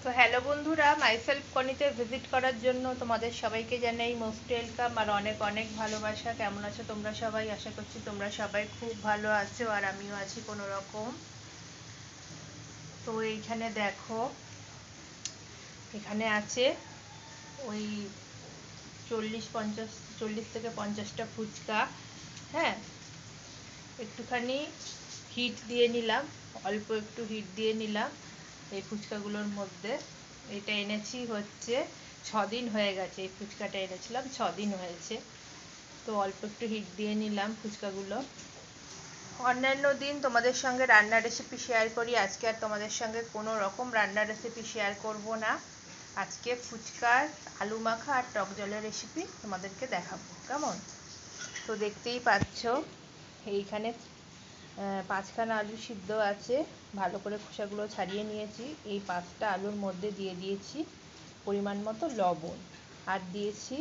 তো হ্যালো বন্ধুরা, myself কনিতে visit করার জন্য তোমাদের সবাইকে জানাই মোস্ট ওয়েলকাম আর অনেক অনেক ভালোবাসা। কেমন আছো তোমরা সবাই? আশা করছি তোমরা সবাই খুব ভালো আছো আর আমিও আছি কোনো রকম। তো এইখানে দেখো, এখানে আছে ওই 40 থেকে 50টা ফুচকা। হ্যাঁ, একটুখানি হিট দিয়ে নিলাম, অল্প একটু হিট দিয়ে নিলাম এই ফুচকাগুলোর মধ্যে। এটা এনেছি হচ্ছে 6 দিন হয়ে গেছে, এই ফুচকাটা এনেছিলাম 6 দিন হয়েছে। তো অল্প একটু হিট দিয়ে নিলাম ফুচকাগুলো। অন্যান্য দিন তোমাদের সঙ্গে রান্নার রেসিপি শেয়ার করি, আজকে আর তোমাদের সঙ্গে কোনো রকম রান্নার রেসিপি শেয়ার করব না। আজকে ফুচকার আলু মাখা আর টক জলের রেসিপি তোমাদেরকে দেখাবো, কেমন? তো দেখতেই পাচ্ছ এইখানে 5খানা আলু সিদ্ধ আছে, ভালো করে খোসাগুলো ছাড়িয়ে নিয়েছি। এই 5টা আলুর মধ্যে দিয়ে দিয়েছি পরিমাণ মতো লবণ, আর দিয়েছি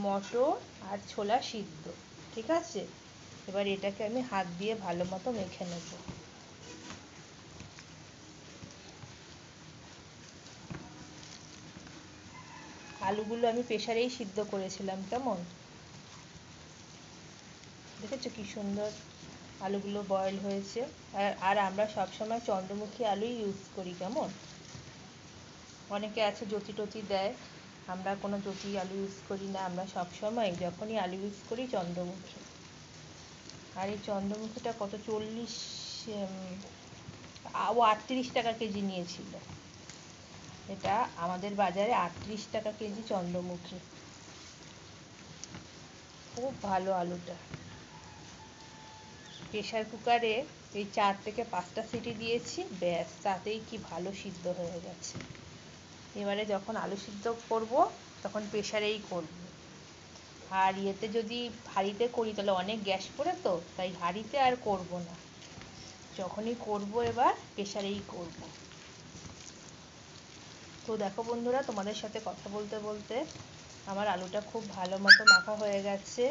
মটর আর ছোলা সিদ্ধ। ঠিক আছে, এবার এটাকে আমি হাত দিয়ে ভালো মতো মেখে নেব। আলুগুলো আমি প্রেসারেই সিদ্ধ করেছিলাম, কেমন? দেখেছো কি সুন্দর আলুগুলো বয়েল হয়েছে। আর আমরা সবসময় চন্দ্রমুখী আলুই ইউজ করি, কেমন? অনেকে আছে জ্যোতি টতি দেয়, আমরা কোনো জ্যোতি আলু ইউজ করি না। আমরা সবসময় যখনই আলু ইউজ করি চন্দ্রমুখী। আর এই চন্দ্রমুখীটা কত, 38 টাকা কেজি নিয়েছিল। এটা আমাদের বাজারে 38 টাকা কেজি চন্দ্রমুখী। খুব ভালো আলুটা। প্রেসার কুকারে এই 4 থেকে 5টা সিটি দিয়েছি, ব্যাস তাতেই কি ভালো সিদ্ধ হয়ে গেছে। এবারে যখন আলু সিদ্ধ করব তখন প্রেসারেই করব। আর ইয়েতে যদি হাঁড়িতে করি তাহলে অনেক গ্যাস পড়ে, তো তাই হাঁড়িতে আর করব না। যখনই করব এবার প্রেসারেই করব। তো দেখো বন্ধুরা, তোমাদের সাথে কথা বলতে বলতে আমার আলুটা খুব ভালো মতো মাখা হয়ে গেছে।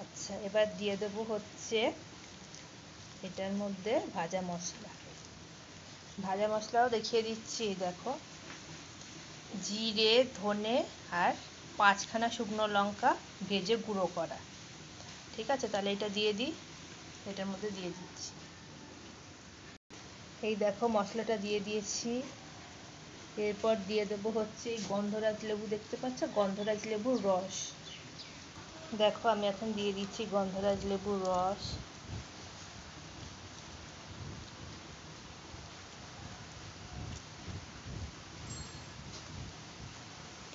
আচ্ছা, এবার দিয়ে দেবো হচ্ছে এটার মধ্যে ভাজা মশলা। ভাজা মশলাও দেখিয়ে দিচ্ছি, দেখো, জিরে, ধনে আর 5খানা শুকনো লঙ্কা ভেজে গুঁড়ো করা। ঠিক আছে, তাহলে এটা দিয়ে দিই, এটার মধ্যে দিয়ে দিচ্ছি। এই দেখো মশলাটা দিয়ে দিয়েছি। এরপর দিয়ে দেবো হচ্ছে এই গন্ধরাজ লেবু, দেখতে পাচ্ছ, গন্ধরাজ লেবুর রস। দেখো আমি এখন দিয়ে দিচ্ছি গন্ধরাজ লেবুর রস।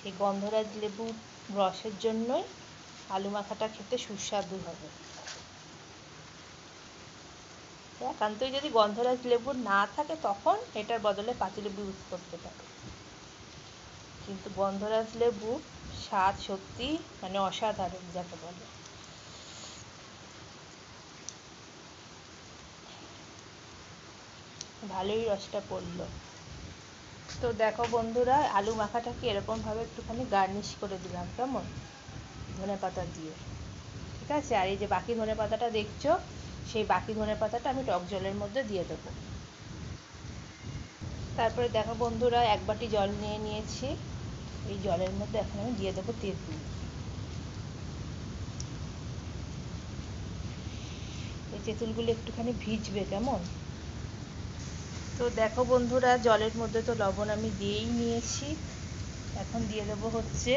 এই গন্ধরাজ লেবুর রসের জন্যই আলু মাখাটা খেতে সুস্বাদু হবে। একান্তই যদি গন্ধরাজ লেবু না থাকে তখন এটার বদলে পাতিলেবু ইউজ করতে পারো, কিন্তু গন্ধরাজ লেবু স্বাদ সত্যি মানে অসাধারণ যাকে বলে। ভালোই রসটা পড়লো। তো দেখো বন্ধুরা, আলু মাখাটাকে এরকমভাবে একটুখানি গার্নিশ করে দিলাম, কেমন, ধনেপাতা দিয়ে। ঠিক আছে, আর এই যে বাকি ধনেপাতাটা দেখছো, সেই বাকি ধনেপাতাটা আমি টক জলের মধ্যে দিয়ে দেবো। তারপরে দেখো বন্ধুরা, 1 বাটি জল নিয়ে নিয়েছি। এই জলের মধ্যে এখন আমি দিয়ে দেবো তেঁতুল। এই তেঁতুলগুলো একটুখানি ভিজবে, কেমন? তো দেখো বন্ধুরা, জলের মধ্যে তো লবণ আমি দিয়েই নিয়েছি। এখন দিয়ে দেবো হচ্ছে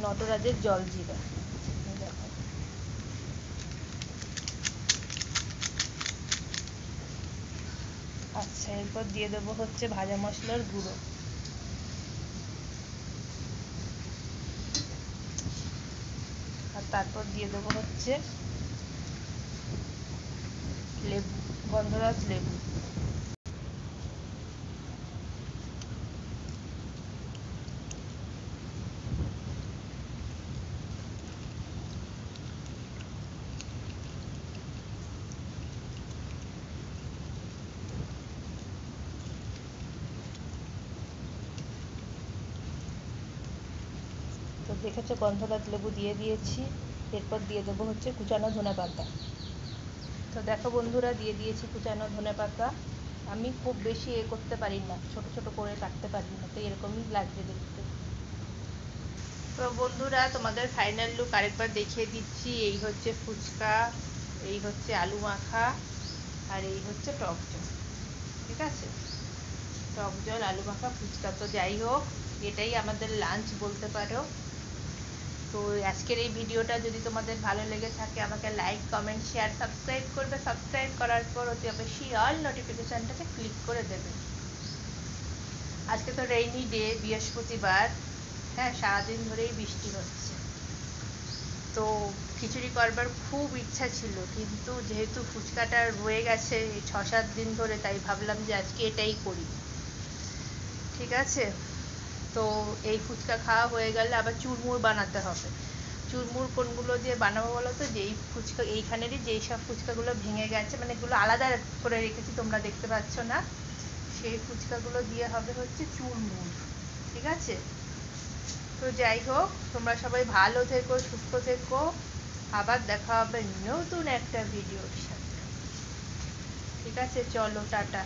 নটরাজের জলজিরা। দেখো, আচ্ছা, এরপর দিয়ে দেবো হচ্ছে ভাজা মশলার গুঁড়ো। আর তারপর দিয়ে দেবো হচ্ছে লেবু, গন্ধরাজ লেবু। তো দেখেছো গন্ধরাজ লেবু দিয়ে দিয়েছি। এরপর দিয়ে দেবো হচ্ছে কুচানো ধনেপাতা। তো দেখো বন্ধুরা, দিয়ে দিয়েছি কুচানো ধনেপাতা। আমি খুব বেশি করতে পারি না, ছোট ছোট করে কাটতে পারি না, তো এরকমই লাগবে দেখতে। তো বন্ধুরা, তোমাদের ফাইনাল লুক আরেকবার দেখিয়ে দিচ্ছি। এই হচ্ছে ফুচকা, এই হচ্ছে আলু মাখা, আর এই হচ্ছে টক জল। ঠিক আছে, টক জল, আলু মাখা, ফুচকা। তো যাই হোক, এটাই আমাদের লাঞ্চ বলতে পারো। তো আজকের এই ভিডিওটা যদি তোমাদের ভালো লেগে থাকে, আমাকে লাইক, কমেন্ট, শেয়ার, সাবস্ক্রাইব করবে। সাবস্ক্রাইব করার পর অতি অবশ্যই অল নোটিফিকেশানটাকে ক্লিক করে দেবে। আজকে তো রেইনি ডে, বৃহস্পতিবার, হ্যাঁ, সারাদিন ধরেই বৃষ্টি হচ্ছে। তো খিচুড়ি করবার খুব ইচ্ছা ছিল, কিন্তু যেহেতু ফুচকাটা রয়ে গেছে 6-7 দিন ধরে, তাই ভাবলাম যে আজকে এটাই করি। ঠিক আছে, তো এই ফুচকা খাওয়া হয়ে গেলে আবার চুরমুর বানাতে হবে। চুরমুর কোনগুলো দিয়ে বানাবো বলো তো? যেই ফুচকা এইখানেরই যেই সব ফুচকাগুলো ভেঙে গেছে, মানে এগুলো আলাদা করে রেখেছি, তোমরা দেখতে পাচ্ছ না, সেই ফুচকাগুলো দিয়ে হবে হচ্ছে চুরমুর। ঠিক আছে, তো যাই হোক, তোমরা সবাই ভালো থেকো, সুস্থ থেকো। আবার দেখা হবে নতুন একটা ভিডিওর সাথে। ঠিক আছে, চলো, টাটা।